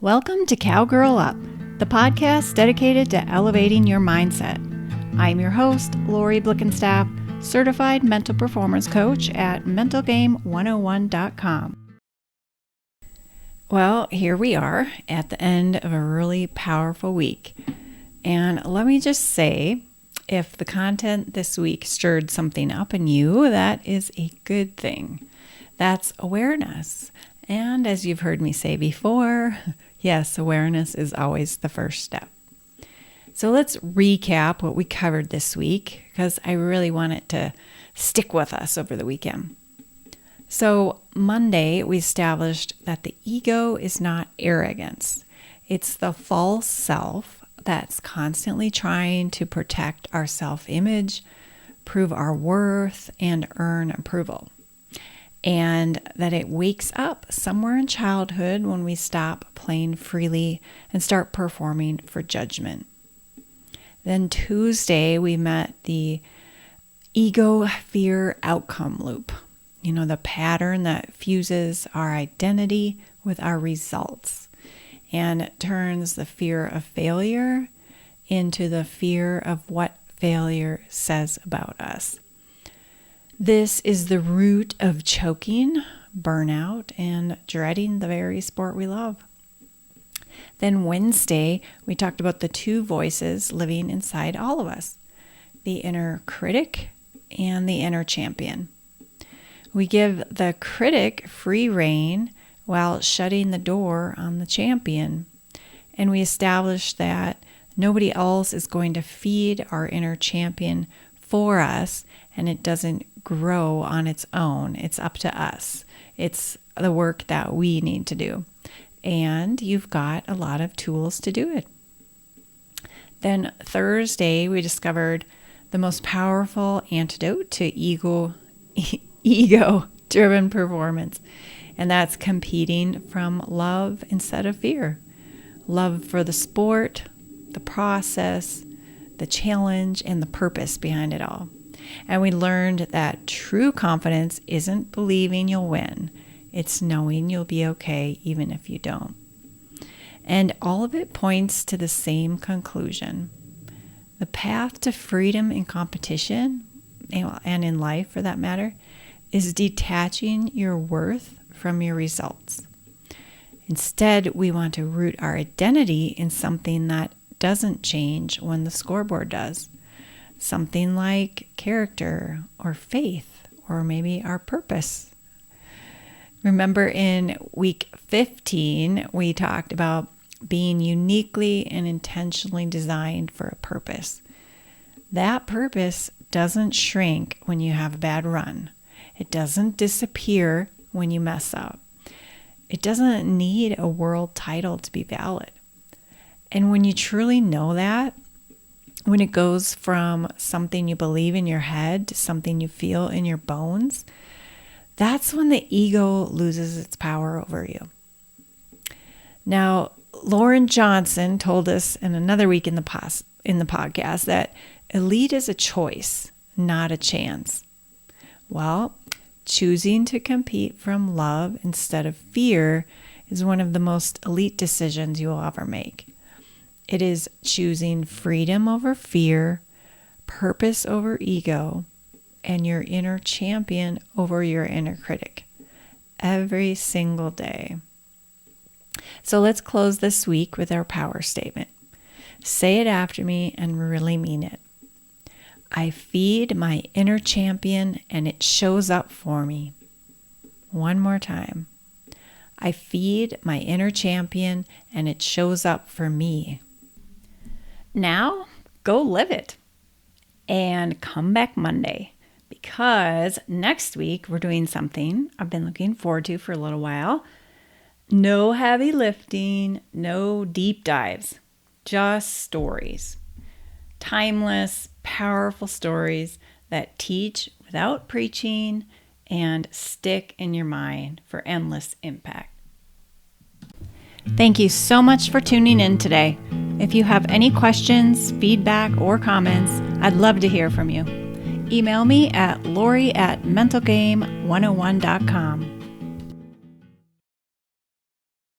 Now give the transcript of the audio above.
Welcome to Cowgirl Up, the podcast dedicated to elevating your mindset. I'm your host, Laurie Blickenstaff, certified mental performance coach at mentalgame101.com. Well, here we are at the end of a really powerful week. And let me just say, if the content this week stirred something up in you, that is a good thing. That's awareness. And as you've heard me say before, yes, awareness is always the first step. So let's recap what we covered this week, because I really want it to stick with us over the weekend. So Monday, we established that the ego is not arrogance. It's the false self that's constantly trying to protect our self-image, prove our worth, and earn approval. And that it wakes up somewhere in childhood when we stop playing freely and start performing for judgment. Then Tuesday, we met the ego fear outcome loop. You know, the pattern that fuses our identity with our results and turns the fear of failure into the fear of what failure says about us. This is the root of choking, burnout, and dreading the very sport we love. Then Wednesday, we talked about the two voices living inside all of us, the inner critic and the inner champion. We give the critic free rein while shutting the door on the champion. And we establish that nobody else is going to feed our inner champion for us, and it doesn't grow on its own. It's up to us. It's the work that we need to do. And you've got a lot of tools to do it. Then Thursday, we discovered the most powerful antidote to ego-driven performance. And that's competing from love instead of fear. Love for the sport, the process, the challenge, and the purpose behind it all. And we learned that true confidence isn't believing you'll win. It's knowing you'll be okay even if you don't. And all of it points to the same conclusion. The path to freedom in competition, and in life for that matter, is detaching your worth from your results. Instead, we want to root our identity in something that doesn't change when the scoreboard does. Something like character or faith or maybe our purpose. Remember in week 15, we talked about being uniquely and intentionally designed for a purpose. That purpose doesn't shrink when you have a bad run. It doesn't disappear when you mess up. It doesn't need a world title to be valid. And when you truly know that, when it goes from something you believe in your head to something you feel in your bones, that's when the ego loses its power over you. Now, Lauren Johnson told us in another week in the podcast that elite is a choice, not a chance. Well, choosing to compete from love instead of fear is one of the most elite decisions you will ever make. It is choosing freedom over fear, purpose over ego, and your inner champion over your inner critic every single day. So let's close this week with our power statement. Say it after me and really mean it. I feed my inner champion and it shows up for me. One more time. I feed my inner champion and it shows up for me. Now, go live it. And come back Monday, because next week we're doing something I've been looking forward to for a little while. No heavy lifting, no deep dives, just stories. Timeless, powerful stories that teach without preaching and stick in your mind for endless impact. Thank you so much for tuning in today. If you have any questions, feedback, or comments, I'd love to hear from you. Email me at laurie@mentalgame101.com.